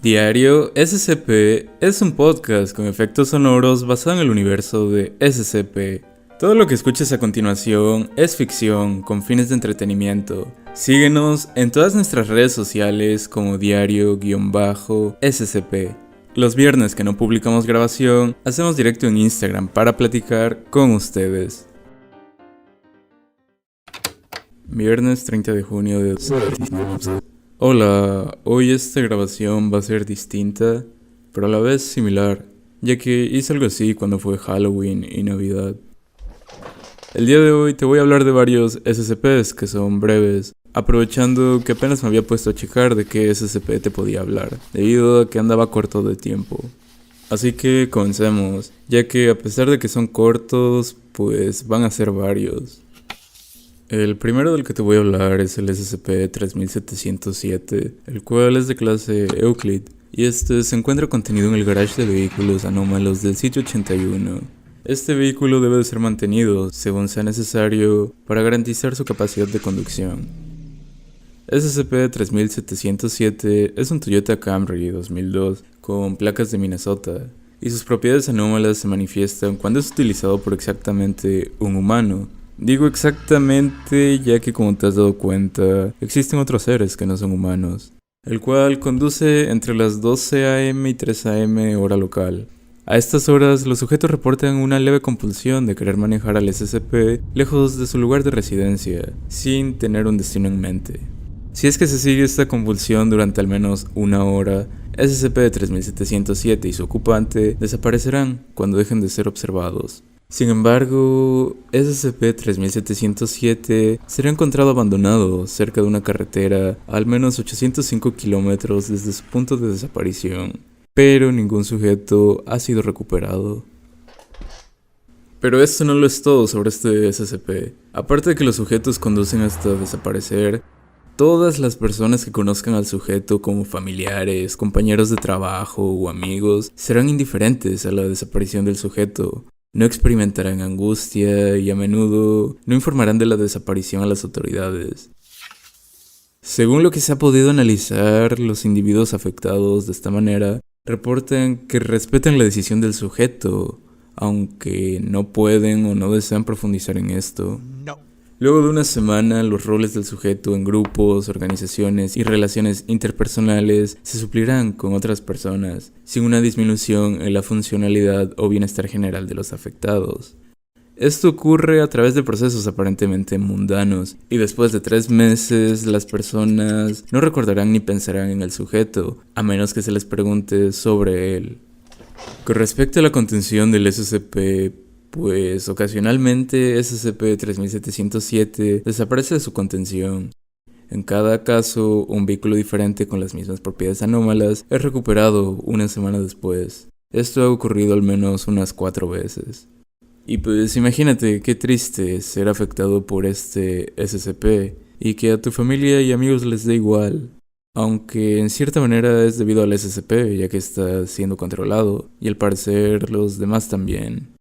Diario SCP es un podcast con efectos sonoros basado en el universo de SCP. Todo lo que escuches a continuación es ficción con fines de entretenimiento. Síguenos en todas nuestras redes sociales como diario-scp. Los viernes que no publicamos grabación, hacemos directo en Instagram para platicar con ustedes. Viernes 30 de junio de... Hola, hoy esta grabación va a ser distinta, pero a la vez similar, ya que hice algo así cuando fue Halloween y Navidad. El día de hoy te voy a hablar de varios SCPs que son breves, aprovechando que apenas me había puesto a checar de qué SCP te podía hablar, debido a que andaba corto de tiempo. Así que comencemos, ya que a pesar de que son cortos, pues van a ser varios. El primero del que te voy a hablar es el SCP-3707, el cual es de clase Euclid, y este se encuentra contenido en el garage de vehículos anómalos del sitio 81. Este vehículo debe de ser mantenido, según sea necesario, para garantizar su capacidad de conducción. SCP-3707 es un Toyota Camry 2002 con placas de Minnesota, y sus propiedades anómalas se manifiestan cuando es utilizado por exactamente un humano. Digo exactamente ya que, como te has dado cuenta, existen otros seres que no son humanos, el cual conduce entre las 12 am y 3 am hora local. A estas horas, los sujetos reportan una leve compulsión de querer manejar al SCP lejos de su lugar de residencia, sin tener un destino en mente. Si es que se sigue esta convulsión durante al menos una hora, SCP-3707 y su ocupante desaparecerán cuando dejen de ser observados. Sin embargo, SCP-3707 será encontrado abandonado cerca de una carretera a al menos 805 kilómetros desde su punto de desaparición, pero ningún sujeto ha sido recuperado. Pero esto no lo es todo sobre este SCP. Aparte de que los sujetos conducen hasta desaparecer, todas las personas que conozcan al sujeto como familiares, compañeros de trabajo o amigos serán indiferentes a la desaparición del sujeto. No experimentarán angustia y a menudo no informarán de la desaparición a las autoridades. Según lo que se ha podido analizar, los individuos afectados de esta manera reportan que respetan la decisión del sujeto, aunque no pueden o no desean profundizar en esto. Luego de una semana, los roles del sujeto en grupos, organizaciones y relaciones interpersonales se suplirán con otras personas, sin una disminución en la funcionalidad o bienestar general de los afectados. Esto ocurre a través de procesos aparentemente mundanos, y después de 3 meses las personas no recordarán ni pensarán en el sujeto, a menos que se les pregunte sobre él. Con respecto a la contención del SCP, pues ocasionalmente SCP-3707 desaparece de su contención. En cada caso, un vehículo diferente con las mismas propiedades anómalas es recuperado una semana después. Esto ha ocurrido al menos unas 4 veces. Y pues imagínate qué triste ser afectado por este SCP y que a tu familia y amigos les dé igual. Aunque en cierta manera es debido al SCP, ya que está siendo controlado, y al parecer los demás también.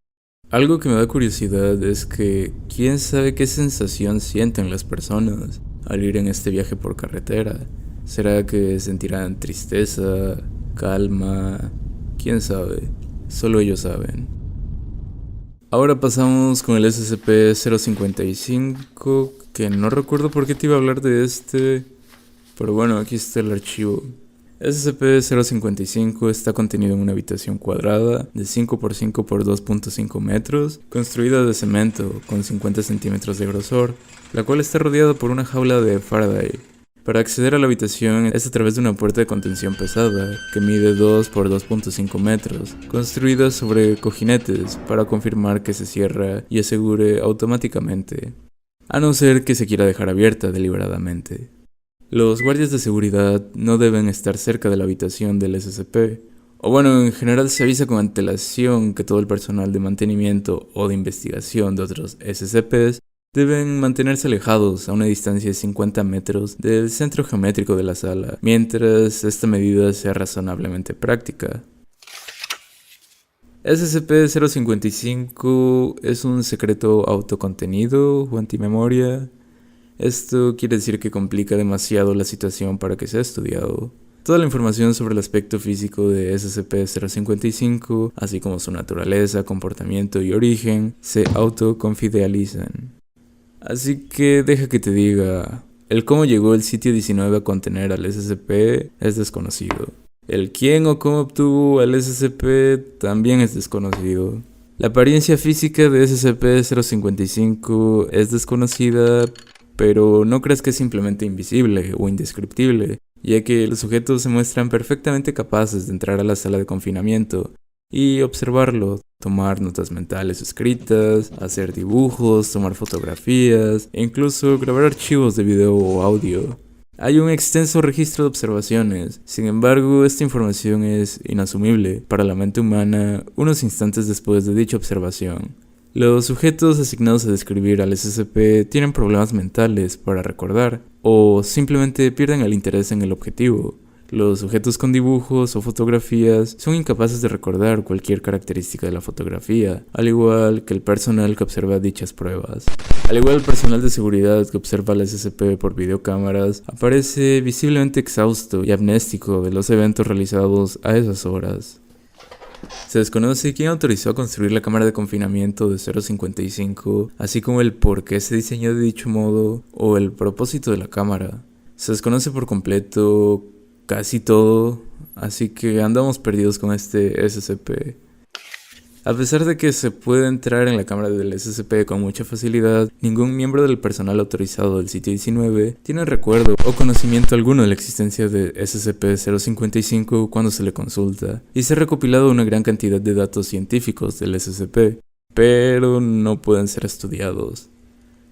Algo que me da curiosidad es que quién sabe qué sensación sienten las personas al ir en este viaje por carretera. ¿Será que sentirán tristeza, calma? ¿Quién sabe? Solo ellos saben. Ahora pasamos con el SCP-055, que no recuerdo por qué te iba a hablar de este, pero bueno, aquí está el archivo. SCP-055 está contenido en una habitación cuadrada de 5 por 5 por 2.5 metros, construida de cemento con 50 centímetros de grosor, la cual está rodeada por una jaula de Faraday. Para acceder a la habitación es a través de una puerta de contención pesada, que mide 2 por 2.5 metros, construida sobre cojinetes para confirmar que se cierra y asegure automáticamente, a no ser que se quiera dejar abierta deliberadamente. Los guardias de seguridad no deben estar cerca de la habitación del SCP, o bueno, en general se avisa con antelación que todo el personal de mantenimiento o de investigación de otros SCPs deben mantenerse alejados a una distancia de 50 metros del centro geométrico de la sala, mientras esta medida sea razonablemente práctica. SCP-055 es un secreto autocontenido o antimemoria. Esto quiere decir que complica demasiado la situación para que sea estudiado. Toda la información sobre el aspecto físico de SCP-055, así como su naturaleza, comportamiento y origen, se autoconfidencializan. Así que deja que te diga, el cómo llegó el sitio 19 a contener al SCP es desconocido. El quién o cómo obtuvo al SCP también es desconocido. La apariencia física de SCP-055 es desconocida, pero no creas que es simplemente invisible o indescriptible, ya que los sujetos se muestran perfectamente capaces de entrar a la sala de confinamiento y observarlo, tomar notas mentales escritas, hacer dibujos, tomar fotografías e incluso grabar archivos de video o audio. Hay un extenso registro de observaciones, sin embargo, esta información es inasumible para la mente humana unos instantes después de dicha observación. Los sujetos asignados a describir al SCP tienen problemas mentales para recordar, o simplemente pierden el interés en el objetivo. Los sujetos con dibujos o fotografías son incapaces de recordar cualquier característica de la fotografía, al igual que el personal que observa dichas pruebas. Al igual el personal de seguridad que observa al SCP por videocámaras aparece visiblemente exhausto y amnéstico de los eventos realizados a esas horas. Se desconoce quién autorizó a construir la cámara de confinamiento de 055, así como el por qué se diseñó de dicho modo o el propósito de la cámara. Se desconoce por completo casi todo, así que andamos perdidos con este SCP. A pesar de que se puede entrar en la cámara del SCP con mucha facilidad, ningún miembro del personal autorizado del sitio 19 tiene recuerdo o conocimiento alguno de la existencia de SCP-055 cuando se le consulta, y se ha recopilado una gran cantidad de datos científicos del SCP, pero no pueden ser estudiados.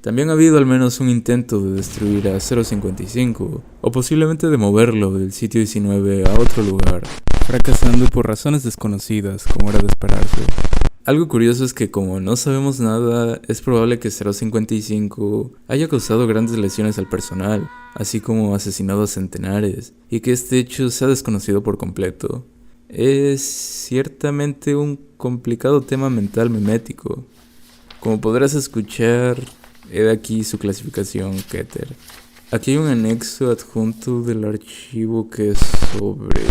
También ha habido al menos un intento de destruir a 055, o posiblemente de moverlo del sitio 19 a otro lugar, fracasando por razones desconocidas, como era de esperarse. Algo curioso es que como no sabemos nada, es probable que 055 haya causado grandes lesiones al personal, así como asesinado a centenares, y que este hecho sea desconocido por completo. Es ciertamente un complicado tema mental memético. Como podrás escuchar, he de aquí su clasificación Keter. Aquí hay un anexo adjunto del archivo que es sobre...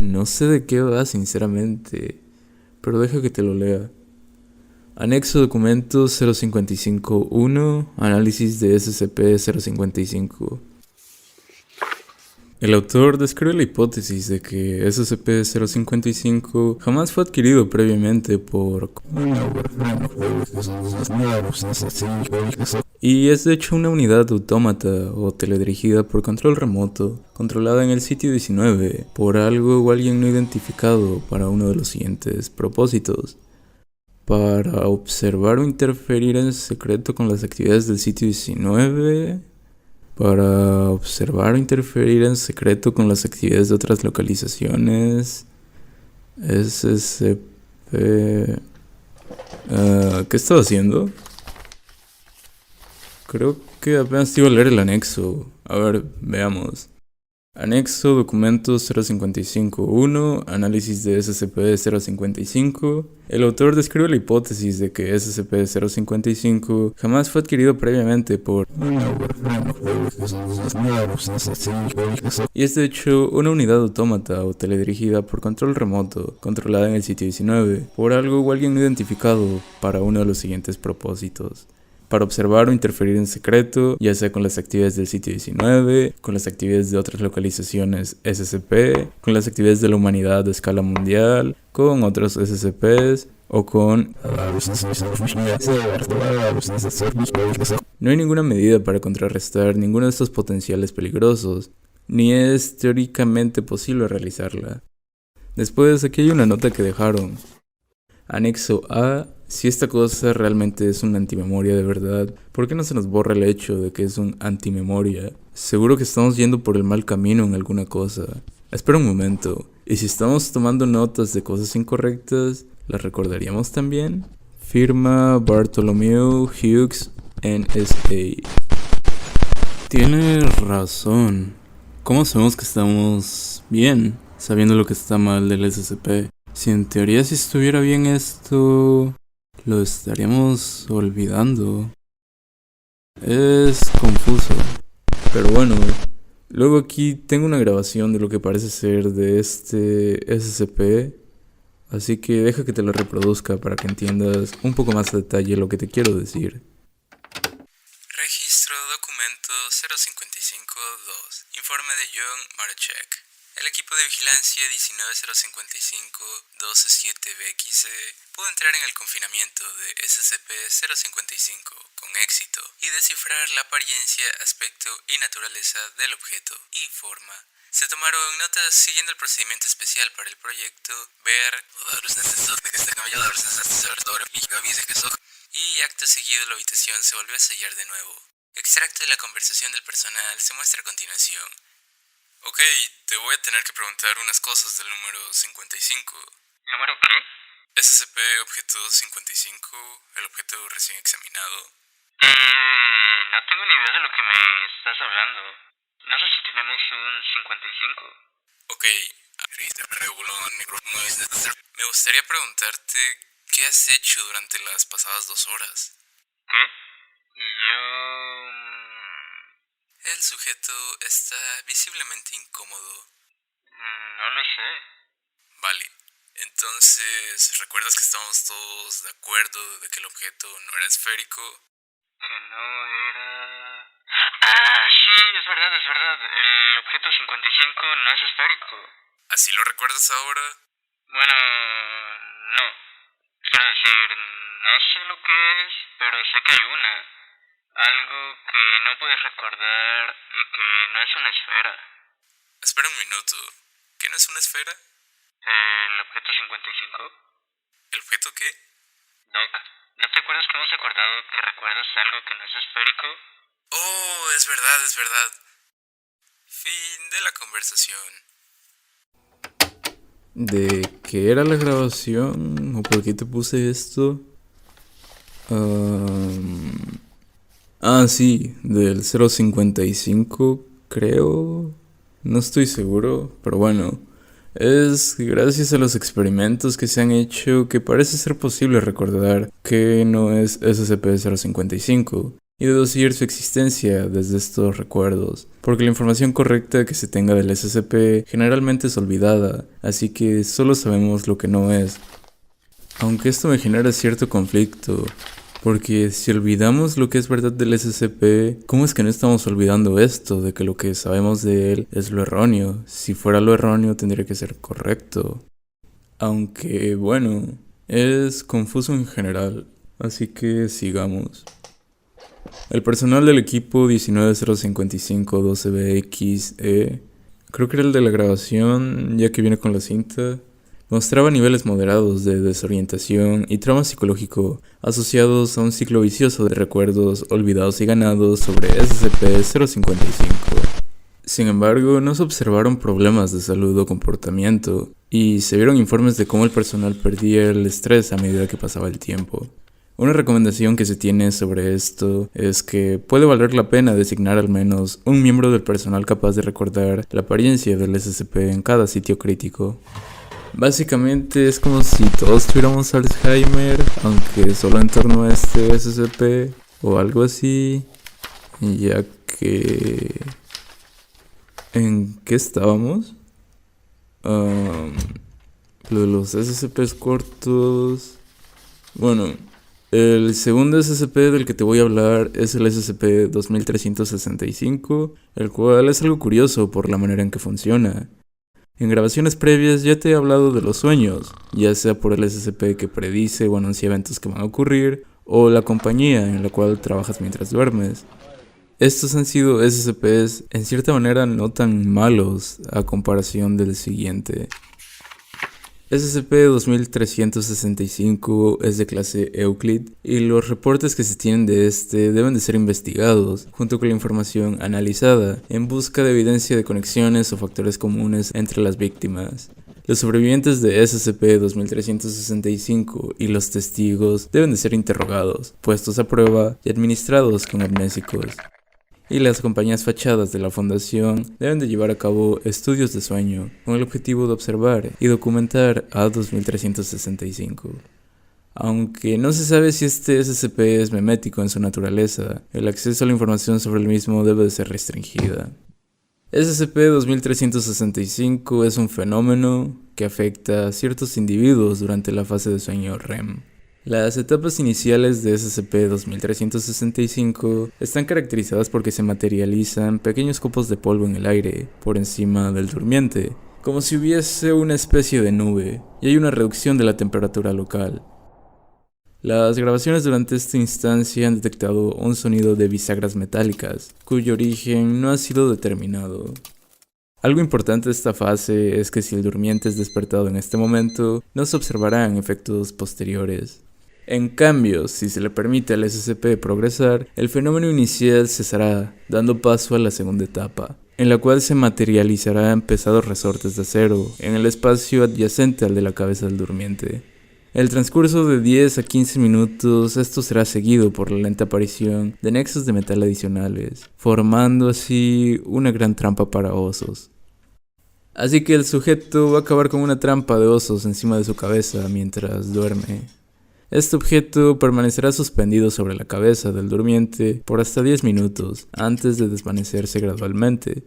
No sé de qué va, sinceramente, pero deja que te lo lea. Anexo documento 055-1, análisis de SCP-055. El autor describe la hipótesis de que SCP-055 jamás fue adquirido previamente por... Y es de hecho una unidad autómata o teledirigida por control remoto, controlada en el sitio 19 por algo o alguien no identificado para uno de los siguientes propósitos. Para observar o interferir en secreto con las actividades del sitio 19... Para observar o interferir en secreto con las actividades de otras localizaciones. SCP... ¿Qué estaba haciendo? Creo que apenas te iba a leer el anexo. A ver, veamos. Anexo documento 055-1, análisis de SCP-055. El autor describe la hipótesis de que SCP-055 jamás fue adquirido previamente por... Y es de hecho una unidad autómata o teledirigida por control remoto, controlada en el sitio 19, por algo o alguien no identificado para uno de los siguientes propósitos. Para observar o interferir en secreto, ya sea con las actividades del sitio 19, con las actividades de otras localizaciones SCP, con las actividades de la humanidad a escala mundial, con otros SCPs o con... No hay ninguna medida para contrarrestar ninguno de estos potenciales peligrosos, ni es teóricamente posible realizarla. Después, aquí hay una nota que dejaron. Anexo A. Si esta cosa realmente es una antimemoria de verdad, ¿por qué no se nos borra el hecho de que es un antimemoria? Seguro que estamos yendo por el mal camino en alguna cosa. Espera un momento. ¿Y si estamos tomando notas de cosas incorrectas, las recordaríamos también? Firma Bartholomew Hughes, NSA. Tienes razón. ¿Cómo sabemos que estamos bien, sabiendo lo que está mal del SCP? Si en teoría si estuviera bien esto... lo estaríamos olvidando. Es confuso. Pero bueno, Luego aquí tengo una grabación de lo que parece ser de este SCP, así que deja que te lo reproduzca para que entiendas un poco más a detalle lo que te quiero decir. Registro documento 055-2. Informe de John Marachek. El equipo de vigilancia 19055-127-BXC pudo entrar en el confinamiento de SCP-055 con éxito y descifrar la apariencia, aspecto y naturaleza del objeto y forma. Se tomaron notas siguiendo el procedimiento especial para el proyecto y acto seguido la habitación se volvió a sellar de nuevo. Extracto de la conversación del personal se muestra a continuación. Ok, te voy a tener que preguntar unas cosas del número 55. ¿Número qué? SCP objeto 55, el objeto recién examinado. No tengo ni idea de lo que me estás hablando. No sé si tenemos un 55. Ok, me gustaría preguntarte qué has hecho durante las pasadas 2 horas. ¿Qué? El sujeto está visiblemente incómodo. No lo sé. Vale, entonces, ¿recuerdas que estábamos todos de acuerdo de que el objeto no era esférico? Que no era... Ah, sí, es verdad. El objeto 55 no es esférico. ¿Así lo recuerdas ahora? Bueno, no. Quiero decir, no sé lo que es, pero sé que hay una. Algo que no puedes recordar y que no es una esfera. Espera un minuto. ¿Qué no es una esfera? ¿El objeto 55? ¿El objeto qué? Doc, ¿no te acuerdas que hemos acordado que recuerdas algo que no es esférico? Oh, es verdad. Fin de la conversación. ¿De qué era la grabación? ¿O por qué te puse esto? Sí, del 055, creo. No estoy seguro, pero bueno. Es gracias a los experimentos que se han hecho que parece ser posible recordar que no es SCP-055 y deducir su existencia desde estos recuerdos, porque la información correcta que se tenga del SCP generalmente es olvidada, así que solo sabemos lo que no es. Aunque esto me genera cierto conflicto, porque si olvidamos lo que es verdad del SCP, ¿cómo es que no estamos olvidando esto de que lo que sabemos de él es lo erróneo? Si fuera lo erróneo tendría que ser correcto. Aunque bueno, es confuso en general, así que sigamos. El personal del equipo 19055-12BXE, creo que era el de la grabación, ya que viene con la cinta, mostraba niveles moderados de desorientación y trauma psicológico asociados a un ciclo vicioso de recuerdos olvidados y ganados sobre SCP-055. Sin embargo, no se observaron problemas de salud o comportamiento, y se vieron informes de cómo el personal perdía el estrés a medida que pasaba el tiempo. Una recomendación que se tiene sobre esto es que puede valer la pena designar al menos un miembro del personal capaz de recordar la apariencia del SCP en cada sitio crítico. Básicamente es como si todos tuviéramos Alzheimer, aunque solo en torno a este SCP o algo así, ya que... ¿En qué estábamos? Lo de los SCPs cortos... Bueno, el segundo SCP del que te voy a hablar es el SCP-2365, el cual es algo curioso por la manera en que funciona. En grabaciones previas ya te he hablado de los sueños, ya sea por el SCP que predice o anuncia eventos que van a ocurrir, o la compañía en la cual trabajas mientras duermes. Estos han sido SCPs en cierta manera no tan malos a comparación del siguiente. SCP-2365 es de clase Euclid y los reportes que se tienen de este deben de ser investigados junto con la información analizada en busca de evidencia de conexiones o factores comunes entre las víctimas. Los sobrevivientes de SCP-2365 y los testigos deben de ser interrogados, puestos a prueba y administrados con amnésicos. Y las compañías fachadas de la fundación deben de llevar a cabo estudios de sueño con el objetivo de observar y documentar a 2365. Aunque no se sabe si este SCP es memético en su naturaleza, el acceso a la información sobre el mismo debe de ser restringida. SCP-2365 es un fenómeno que afecta a ciertos individuos durante la fase de sueño REM. Las etapas iniciales de SCP-2365 están caracterizadas porque se materializan pequeños copos de polvo en el aire por encima del durmiente, como si hubiese una especie de nube, y hay una reducción de la temperatura local. Las grabaciones durante esta instancia han detectado un sonido de bisagras metálicas, cuyo origen no ha sido determinado. Algo importante de esta fase es que si el durmiente es despertado en este momento, no se observarán efectos posteriores. En cambio, si se le permite al SCP progresar, el fenómeno inicial cesará, dando paso a la segunda etapa, en la cual se materializará en pesados resortes de acero en el espacio adyacente al de la cabeza del durmiente. El transcurso de 10 a 15 minutos, esto será seguido por la lenta aparición de nexos de metal adicionales, formando así una gran trampa para osos. Así que el sujeto va a acabar con una trampa de osos encima de su cabeza mientras duerme. Este objeto permanecerá suspendido sobre la cabeza del durmiente por hasta 10 minutos antes de desvanecerse gradualmente.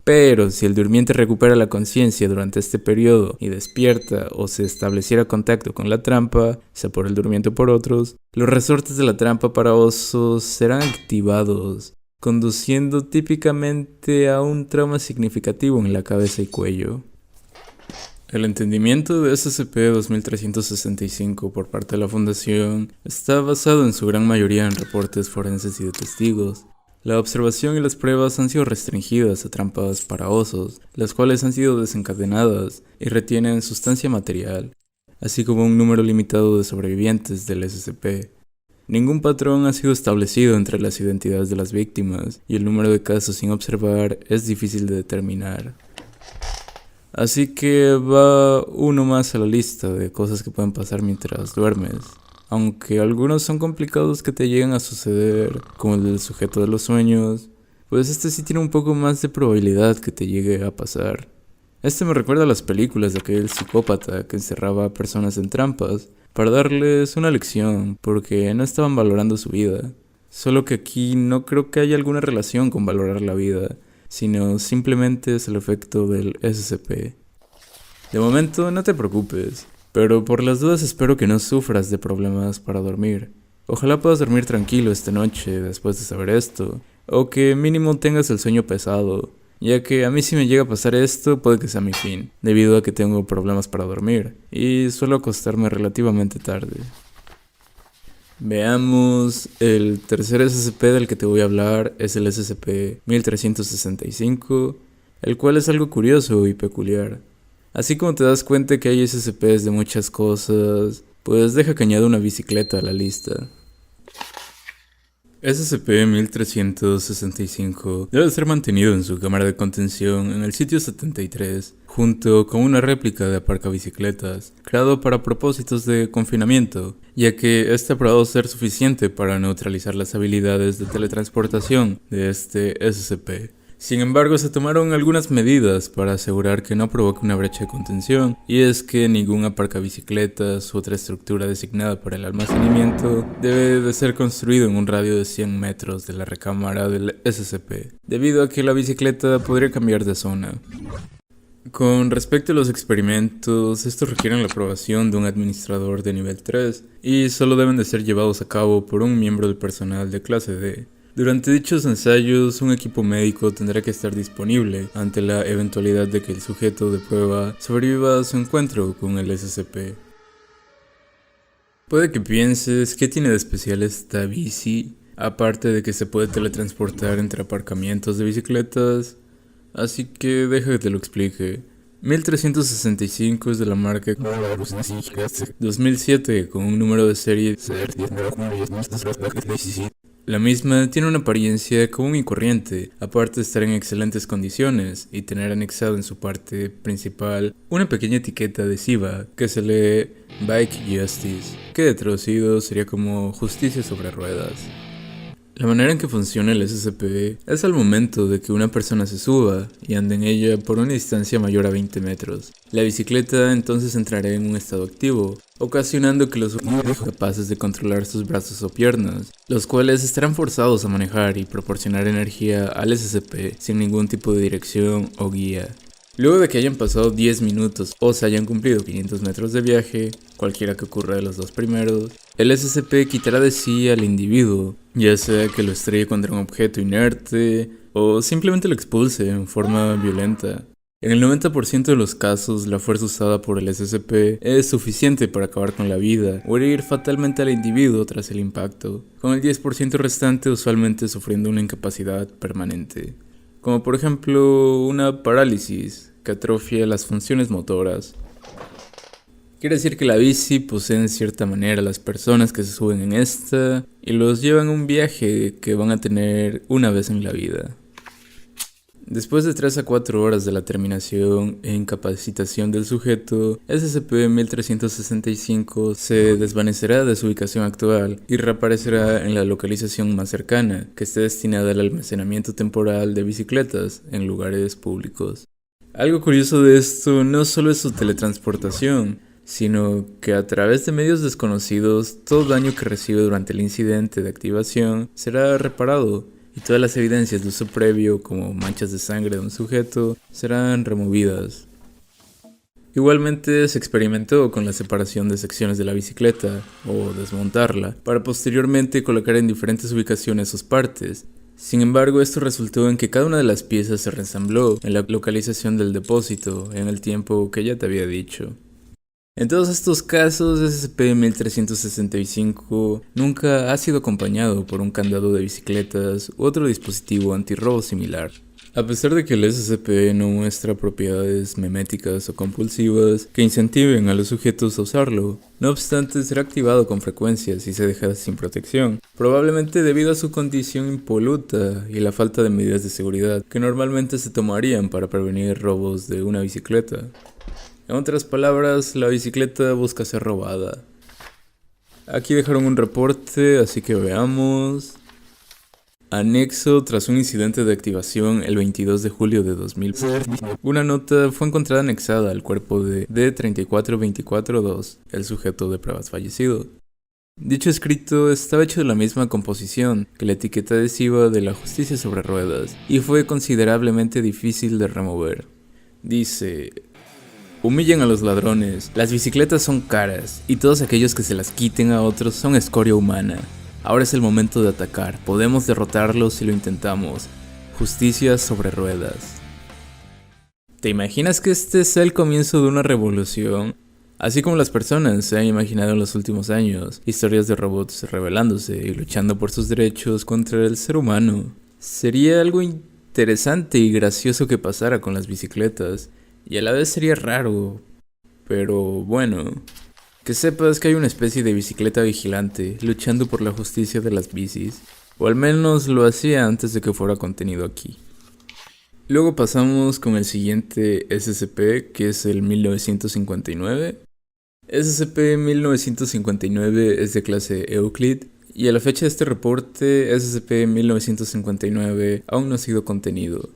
Pero si el durmiente recupera la conciencia durante este periodo y despierta o se estableciera contacto con la trampa, sea por el durmiente o por otros, los resortes de la trampa para osos serán activados, conduciendo típicamente a un trauma significativo en la cabeza y cuello. El entendimiento de SCP-2365 por parte de la Fundación está basado en su gran mayoría en reportes forenses y de testigos. La observación y las pruebas han sido restringidas a trampas para osos, las cuales han sido desencadenadas y retienen sustancia material, así como un número limitado de sobrevivientes del SCP. Ningún patrón ha sido establecido entre las identidades de las víctimas y el número de casos sin observar es difícil de determinar. Así que va uno más a la lista de cosas que pueden pasar mientras duermes. Aunque algunos son complicados que te lleguen a suceder, como el del sujeto de los sueños, pues este sí tiene un poco más de probabilidad que te llegue a pasar. Este me recuerda a las películas de aquel psicópata que encerraba a personas en trampas para darles una lección porque no estaban valorando su vida. Solo que aquí no creo que haya alguna relación con valorar la vida, sino simplemente es el efecto del SCP. De momento no te preocupes, pero por las dudas espero que no sufras de problemas para dormir. Ojalá puedas dormir tranquilo esta noche después de saber esto, o que mínimo tengas el sueño pesado, ya que a mí si me llega a pasar esto puede que sea mi fin, debido a que tengo problemas para dormir, y suelo acostarme relativamente tarde. Veamos, el tercer SCP del que te voy a hablar es el SCP-1365, el cual es algo curioso y peculiar. Así como te das cuenta que hay SCPs de muchas cosas, pues deja que añada una bicicleta a la lista. SCP-1365 debe ser mantenido en su cámara de contención en el sitio 73, junto con una réplica de aparcabicicletas, creado para propósitos de confinamiento, ya que este ha probado ser suficiente para neutralizar las habilidades de teletransportación de este SCP. Sin embargo, se tomaron algunas medidas para asegurar que no provoque una brecha de contención, y es que ningún aparcabicicletas u otra estructura designada para el almacenamiento debe de ser construido en un radio de 100 metros de la recámara del SCP, debido a que la bicicleta podría cambiar de zona. Con respecto a los experimentos, estos requieren la aprobación de un administrador de nivel 3 y solo deben de ser llevados a cabo por un miembro del personal de clase D. Durante dichos ensayos, un equipo médico tendrá que estar disponible ante la eventualidad de que el sujeto de prueba sobreviva a su encuentro con el SCP. Puede que pienses, ¿qué tiene de especial esta bici? Aparte de que se puede teletransportar entre aparcamientos de bicicletas, así que deja que te lo explique. 1365 es de la marca 2007 con un número de serie. La misma tiene una apariencia común y corriente, aparte de estar en excelentes condiciones y tener anexado en su parte principal una pequeña etiqueta adhesiva que se lee Bike Justice, que de traducido sería como justicia sobre ruedas. La manera en que funciona el SCP es al momento de que una persona se suba y ande en ella por una distancia mayor a 20 metros. La bicicleta entonces entrará en un estado activo, ocasionando que los sujetos sean capaces de controlar sus brazos o piernas, los cuales estarán forzados a manejar y proporcionar energía al SCP sin ningún tipo de dirección o guía. Luego de que hayan pasado 10 minutos o se hayan cumplido 500 metros de viaje, cualquiera que ocurra de los dos primeros, el SCP quitará de sí al individuo, ya sea que lo estrelle contra un objeto inerte o simplemente lo expulse en forma violenta. En el 90% de los casos, la fuerza usada por el SCP es suficiente para acabar con la vida o herir fatalmente al individuo tras el impacto, con el 10% restante usualmente sufriendo una incapacidad permanente, como por ejemplo una parálisis que atrofia las funciones motoras. Quiere decir que la bici posee en cierta manera a las personas que se suben en esta y los llevan a un viaje que van a tener una vez en la vida. Después de 3 a 4 horas de la terminación e incapacitación del sujeto, SCP-1365 se desvanecerá de su ubicación actual y reaparecerá en la localización más cercana, que esté destinada al almacenamiento temporal de bicicletas en lugares públicos. Algo curioso de esto no solo es su teletransportación, sino que a través de medios desconocidos, todo daño que recibe durante el incidente de activación será reparado, y todas las evidencias de uso previo, como manchas de sangre de un sujeto, serán removidas. Igualmente se experimentó con la separación de secciones de la bicicleta, o desmontarla, para posteriormente colocar en diferentes ubicaciones sus partes. Sin embargo, esto resultó en que cada una de las piezas se reensambló en la localización del depósito en el tiempo que ya te había dicho. En todos estos casos, SCP-1365 nunca ha sido acompañado por un candado de bicicletas u otro dispositivo antirrobo similar. A pesar de que el SCP no muestra propiedades meméticas o compulsivas que incentiven a los sujetos a usarlo, no obstante será activado con frecuencia si se deja sin protección, probablemente debido a su condición impoluta y la falta de medidas de seguridad que normalmente se tomarían para prevenir robos de una bicicleta. En otras palabras, la bicicleta busca ser robada. Aquí dejaron un reporte, así que veamos. Anexo: tras un incidente de activación el 22 de julio de 2000, una nota fue encontrada anexada al cuerpo de D-34242, el sujeto de pruebas fallecido. Dicho escrito estaba hecho de la misma composición que la etiqueta adhesiva de la justicia sobre ruedas y fue considerablemente difícil de remover. Dice: humillen a los ladrones, las bicicletas son caras y todos aquellos que se las quiten a otros son escoria humana. Ahora es el momento de atacar, podemos derrotarlos si lo intentamos. Justicia sobre ruedas. ¿Te imaginas que este sea el comienzo de una revolución? Así como las personas se han imaginado en los últimos años, historias de robots rebelándose y luchando por sus derechos contra el ser humano. Sería algo interesante y gracioso que pasara con las bicicletas. Y a la vez sería raro, pero bueno, que sepas que hay una especie de bicicleta vigilante luchando por la justicia de las bicis, o al menos lo hacía antes de que fuera contenido aquí. Luego pasamos con el siguiente SCP, que es el 1959. SCP-1959 es de clase Euclid, y a la fecha de este reporte, SCP-1959 aún no ha sido contenido.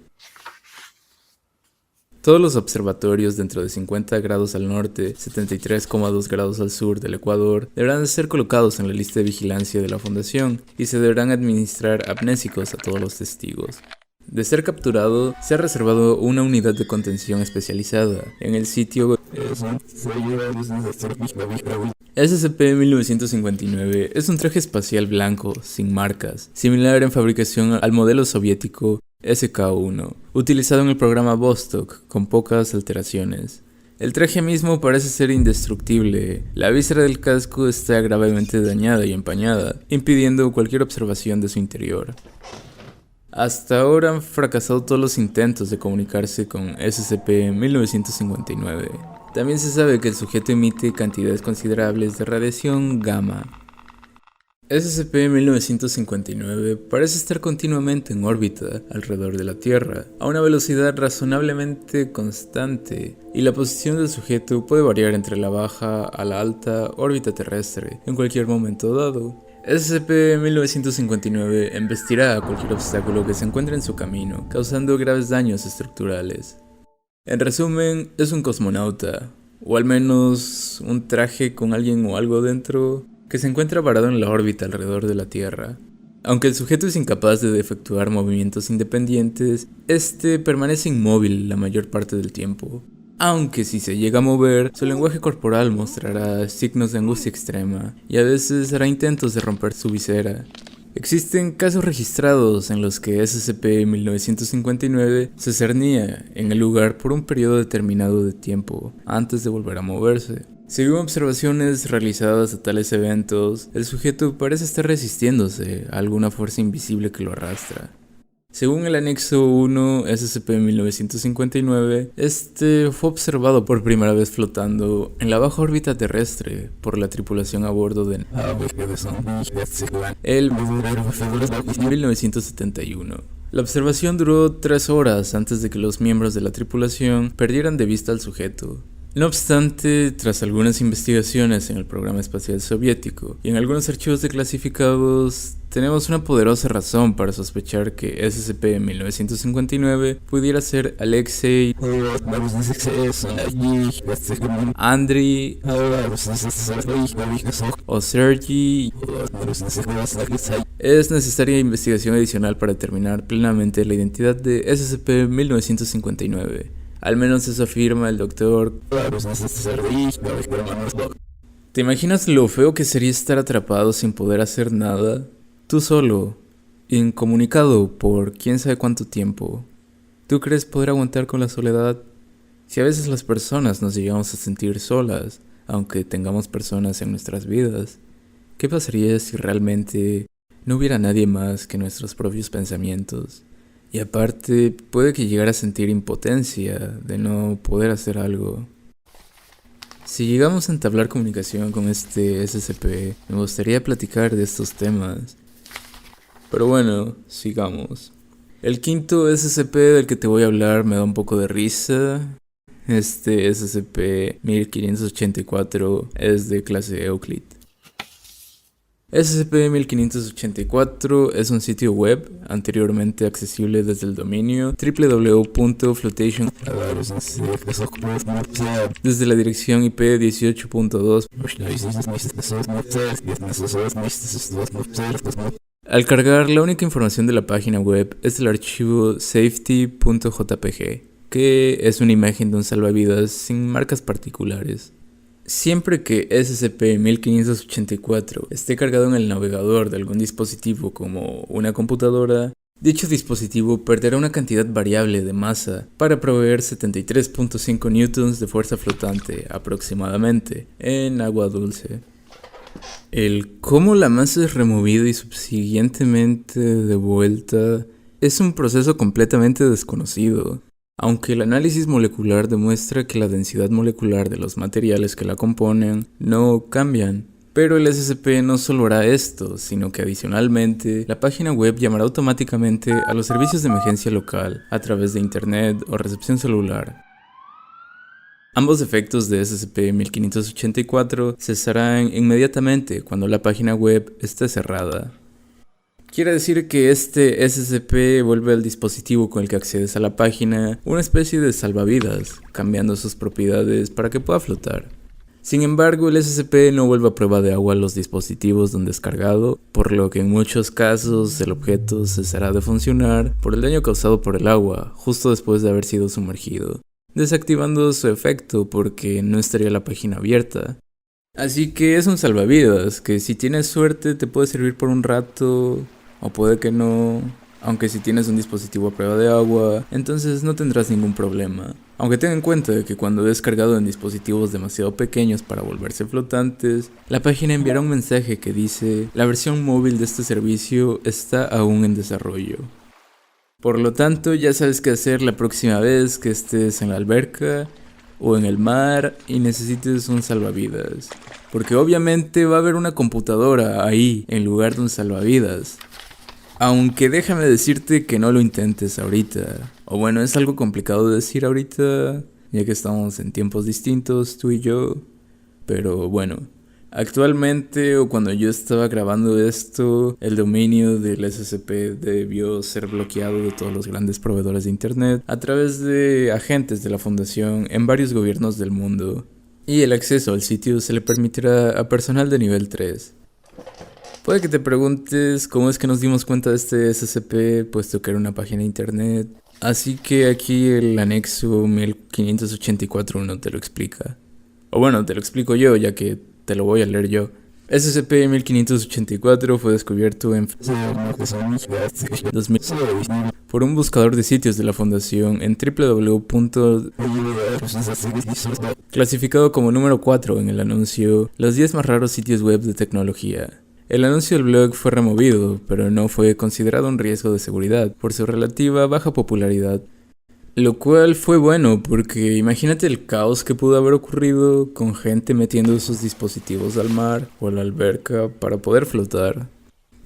Todos los observatorios dentro de 50 grados al norte, 73,2 grados al sur del Ecuador deberán de ser colocados en la lista de vigilancia de la Fundación y se deberán administrar amnésicos a todos los testigos. De ser capturado, se ha reservado una unidad de contención especializada en el sitio. SCP-1959 es un traje espacial blanco, sin marcas, similar en fabricación al modelo soviético SK-1, utilizado en el programa Vostok, con pocas alteraciones. El traje mismo parece ser indestructible, la víscera del casco está gravemente dañada y empañada, impidiendo cualquier observación de su interior. Hasta ahora han fracasado todos los intentos de comunicarse con SCP-1959. También se sabe que el sujeto emite cantidades considerables de radiación gamma. SCP-1959 parece estar continuamente en órbita alrededor de la Tierra, a una velocidad razonablemente constante, y la posición del sujeto puede variar entre la baja a la alta órbita terrestre en cualquier momento dado. SCP-1959 embestirá a cualquier obstáculo que se encuentre en su camino, causando graves daños estructurales. En resumen, es un cosmonauta, o al menos un traje con alguien o algo dentro, que se encuentra varado en la órbita alrededor de la Tierra. Aunque el sujeto es incapaz de efectuar movimientos independientes, este permanece inmóvil la mayor parte del tiempo. Aunque si se llega a mover, su lenguaje corporal mostrará signos de angustia extrema y a veces hará intentos de romper su visera. Existen casos registrados en los que SCP-1959 se cernía en el lugar por un periodo determinado de tiempo antes de volver a moverse. Según observaciones realizadas a tales eventos, el sujeto parece estar resistiéndose a alguna fuerza invisible que lo arrastra. Según el anexo 1 SCP-1959, este fue observado por primera vez flotando en la baja órbita terrestre por la tripulación a bordo de el 1971. La observación duró 3 horas antes de que los miembros de la tripulación perdieran de vista al sujeto. No obstante, tras algunas investigaciones en el programa espacial soviético y en algunos archivos declasificados, tenemos una poderosa razón para sospechar que SCP-1959 pudiera ser Alexei, Andriy o Sergei. Es necesaria investigación adicional para determinar plenamente la identidad de SCP-1959. Al menos eso afirma el doctor. ¿Te imaginas lo feo que sería estar atrapado sin poder hacer nada? Tú solo, incomunicado por quién sabe cuánto tiempo. ¿Tú crees poder aguantar con la soledad? Si a veces las personas nos llegamos a sentir solas, aunque tengamos personas en nuestras vidas, ¿qué pasaría si realmente no hubiera nadie más que nuestros propios pensamientos? Y aparte, puede que llegara a sentir impotencia de no poder hacer algo. Si llegamos a entablar comunicación con este SCP, me gustaría platicar de estos temas. Pero bueno, sigamos. El quinto SCP del que te voy a hablar me da un poco de risa. Este SCP-1584 es de clase Euclid. SCP-1584 es un sitio web anteriormente accesible desde el dominio www.flotation desde la dirección IP 18.2. Al cargar, la única información de la página web es el archivo safety.jpg, que es una imagen de un salvavidas sin marcas particulares. Siempre que SCP-1584 esté cargado en el navegador de algún dispositivo como una computadora, dicho dispositivo perderá una cantidad variable de masa para proveer 73.5 newtons de fuerza flotante aproximadamente en agua dulce. El cómo la masa es removida y subsiguientemente devuelta es un proceso completamente desconocido. Aunque el análisis molecular demuestra que la densidad molecular de los materiales que la componen no cambian, pero el SCP no solo hará esto, sino que adicionalmente la página web llamará automáticamente a los servicios de emergencia local a través de internet o recepción celular. Ambos efectos de SCP-1584 cesarán inmediatamente cuando la página web esté cerrada. Quiere decir que este SCP vuelve al dispositivo con el que accedes a la página una especie de salvavidas, cambiando sus propiedades para que pueda flotar. Sin embargo, el SCP no vuelve a prueba de agua a los dispositivos donde es cargado, por lo que en muchos casos el objeto cesará de funcionar por el daño causado por el agua justo después de haber sido sumergido, desactivando su efecto porque no estaría la página abierta. Así que es un salvavidas que si tienes suerte te puede servir por un rato o puede que no, aunque si tienes un dispositivo a prueba de agua, entonces no tendrás ningún problema. Aunque ten en cuenta que cuando es cargado en dispositivos demasiado pequeños para volverse flotantes, la página enviará un mensaje que dice: la versión móvil de este servicio está aún en desarrollo. Por lo tanto, ya sabes qué hacer la próxima vez que estés en la alberca o en el mar y necesites un salvavidas. Porque obviamente va a haber una computadora ahí en lugar de un salvavidas. Aunque déjame decirte que no lo intentes ahorita. O bueno, es algo complicado de decir ahorita, ya que estamos en tiempos distintos, tú y yo. Pero bueno, Actualmente, o cuando yo estaba grabando esto, el dominio del SCP debió ser bloqueado de todos los grandes proveedores de internet a través de agentes de la fundación en varios gobiernos del mundo. Y el acceso al sitio se le permitirá a personal de nivel 3. Puede que te preguntes cómo es que nos dimos cuenta de este SCP, puesto que era una página de internet. Así que aquí el anexo 1584.1 te lo explica. O bueno, te lo explico yo, ya que te lo voy a leer yo. SCP-1584 fue descubierto en 2000 por un buscador de sitios de la fundación en www. Clasificado como número 4 en el anuncio Los 10 más raros sitios web de tecnología. El anuncio del blog fue removido, pero no fue considerado un riesgo de seguridad por su relativa baja popularidad. Lo cual fue bueno porque imagínate el caos que pudo haber ocurrido con gente metiendo sus dispositivos al mar o a la alberca para poder flotar.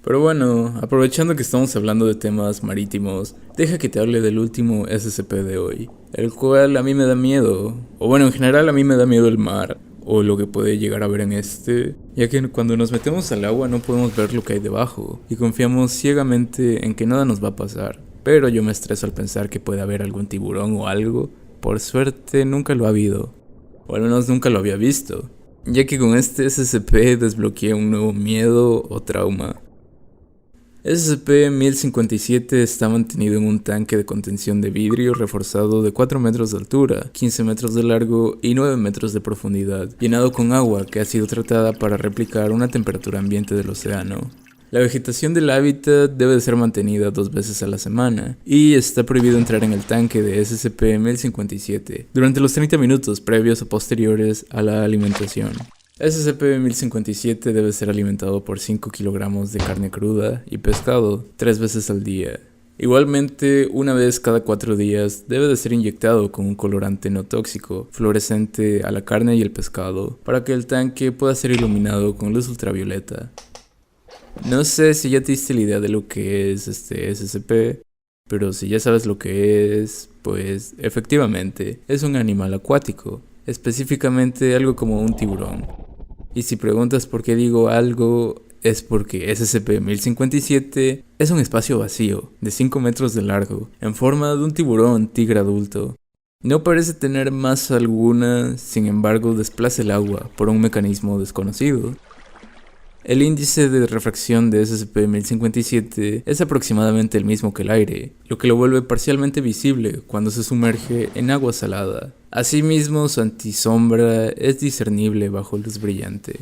Pero bueno, aprovechando que estamos hablando de temas marítimos, deja que te hable del último SCP de hoy, el cual a mí me da miedo, o bueno, en general a mí me da miedo el mar, o lo que puede llegar a ver en este, ya que cuando nos metemos al agua no podemos ver lo que hay debajo, y confiamos ciegamente en que nada nos va a pasar. Pero yo me estreso al pensar que puede haber algún tiburón o algo. Por suerte nunca lo ha habido, o al menos nunca lo había visto, ya que con este SCP desbloqueé un nuevo miedo o trauma. SCP-1057 está mantenido en un tanque de contención de vidrio reforzado de 4 metros de altura, 15 metros de largo y 9 metros de profundidad, llenado con agua que ha sido tratada para replicar una temperatura ambiente del océano. La vegetación del hábitat debe de ser mantenida 2 veces a la semana y está prohibido entrar en el tanque de SCP-1057 durante los 30 minutos previos o posteriores a la alimentación. SCP-1057 debe ser alimentado por 5 kilogramos de carne cruda y pescado 3 veces al día. Igualmente, una vez cada 4 días debe de ser inyectado con un colorante no tóxico, fluorescente a la carne y el pescado, para que el tanque pueda ser iluminado con luz ultravioleta. No sé si ya te diste la idea de lo que es este SCP, pero si ya sabes lo que es, pues efectivamente es un animal acuático, específicamente algo como un tiburón. Y si preguntas por qué digo algo, es porque SCP-1057 es un espacio vacío, de 5 metros de largo, en forma de un tiburón tigre adulto. No parece tener masa alguna, sin embargo desplaza el agua por un mecanismo desconocido. El índice de refracción de SCP-1057 es aproximadamente el mismo que el aire, lo que lo vuelve parcialmente visible cuando se sumerge en agua salada. Asimismo, su antisombra es discernible bajo luz brillante.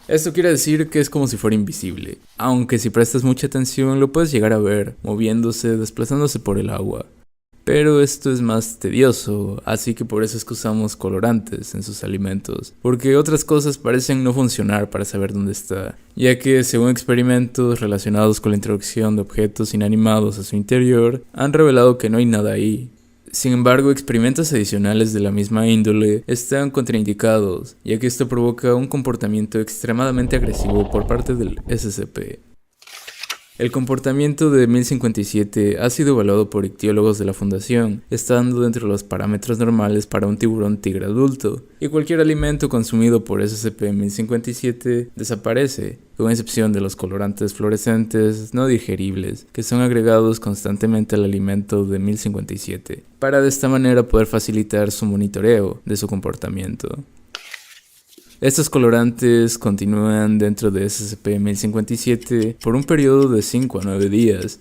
Esto quiere decir que es como si fuera invisible, aunque si prestas mucha atención lo puedes llegar a ver, moviéndose, desplazándose por el agua. Pero esto es más tedioso, así que por eso es que usamos colorantes en sus alimentos, porque otras cosas parecen no funcionar para saber dónde está, ya que según experimentos relacionados con la introducción de objetos inanimados a su interior, han revelado que no hay nada ahí. Sin embargo, experimentos adicionales de la misma índole están contraindicados, ya que esto provoca un comportamiento extremadamente agresivo por parte del SCP. El comportamiento de 1057 ha sido evaluado por ictiólogos de la Fundación, estando dentro de los parámetros normales para un tiburón tigre adulto, y cualquier alimento consumido por SCP-1057 desaparece, con excepción de los colorantes fluorescentes no digeribles, que son agregados constantemente al alimento de 1057, para de esta manera poder facilitar su monitoreo de su comportamiento. Estos colorantes continúan dentro de SCP-1057 por un periodo de 5 a 9 días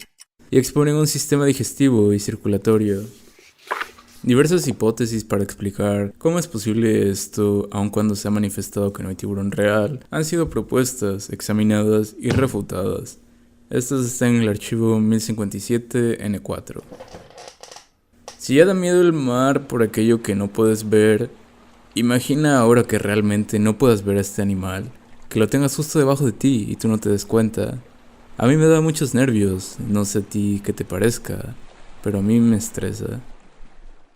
y exponen un sistema digestivo y circulatorio. Diversas hipótesis para explicar cómo es posible esto, aun cuando se ha manifestado que no hay tiburón real, han sido propuestas, examinadas y refutadas. Estas están en el archivo 1057-N4. Si ya da miedo el mar por aquello que no puedes ver, imagina ahora que realmente no puedas ver a este animal, que lo tengas justo debajo de ti y tú no te des cuenta. A mí me da muchos nervios, no sé a ti qué te parezca, pero a mí me estresa.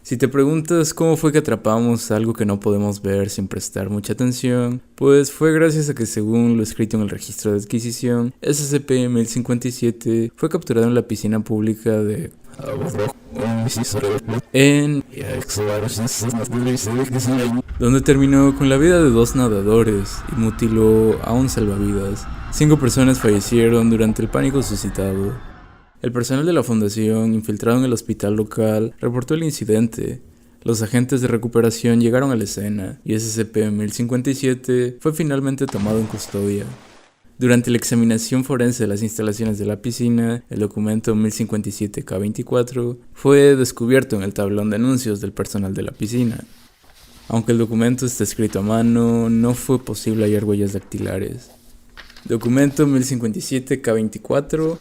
Si te preguntas cómo fue que atrapamos algo que no podemos ver sin prestar mucha atención, pues fue gracias a que, según lo escrito en el registro de adquisición, SCP-1057 fue capturado en la piscina pública de en donde terminó con la vida de 2 nadadores y mutiló a un salvavidas. 5 personas fallecieron durante el pánico suscitado. El personal de la fundación, infiltrado en el hospital local, reportó el incidente. Los agentes de recuperación llegaron a la escena y SCP-1057 fue finalmente tomado en custodia. Durante la examinación forense de las instalaciones de la piscina, el documento 1057-K24 fue descubierto en el tablón de anuncios del personal de la piscina. Aunque el documento está escrito a mano, no fue posible hallar huellas dactilares. Documento 1057-K24.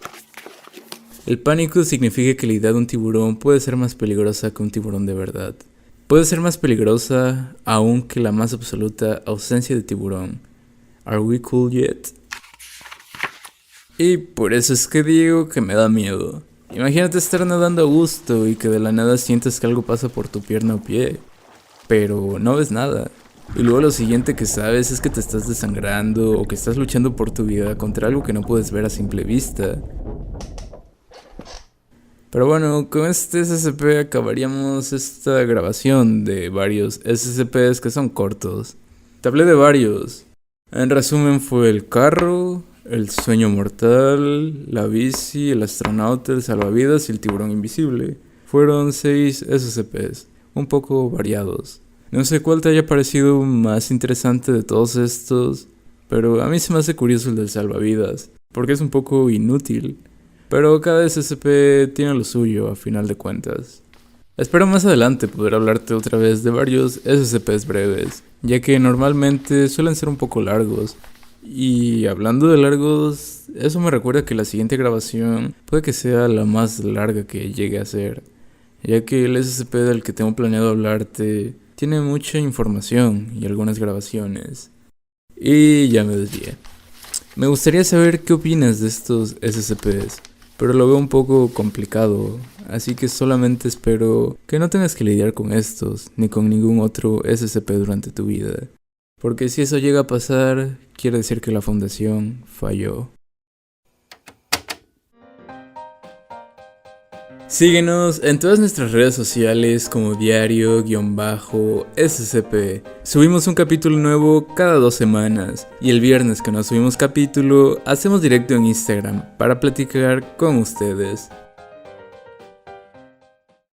El pánico significa que la idea de un tiburón puede ser más peligrosa que un tiburón de verdad. Puede ser más peligrosa aún que la más absoluta ausencia de tiburón. ¿Are we cool yet? Y por eso es que digo que me da miedo. Imagínate estar nadando a gusto y que de la nada sientes que algo pasa por tu pierna o pie, pero no ves nada. Y luego lo siguiente que sabes es que te estás desangrando o que estás luchando por tu vida contra algo que no puedes ver a simple vista. Pero bueno, con este SCP acabaríamos esta grabación de varios SCPs que son cortos. Te hablé de varios. En resumen fue el carro, el sueño mortal, la bici, el astronauta, el salvavidas y el tiburón invisible. Fueron 6 SCPs, un poco variados. No sé cuál te haya parecido más interesante de todos estos, pero a mí se me hace curioso el del salvavidas, porque es un poco inútil. Pero cada SCP tiene lo suyo a final de cuentas. Espero más adelante poder hablarte otra vez de varios SCPs breves, ya que normalmente suelen ser un poco largos. Y hablando de largos, eso me recuerda que la siguiente grabación puede que sea la más larga que llegue a ser, ya que el SCP del que tengo planeado hablarte tiene mucha información y algunas grabaciones. Y ya me desvié. Me gustaría saber qué opinas de estos SCPs, pero lo veo un poco complicado, así que solamente espero que no tengas que lidiar con estos, ni con ningún otro SCP durante tu vida. Porque si eso llega a pasar, quiere decir que la fundación falló. Síguenos en todas nuestras redes sociales como diario-scp. Subimos un capítulo nuevo cada 2 semanas y el viernes que no subimos capítulo, hacemos directo en Instagram para platicar con ustedes.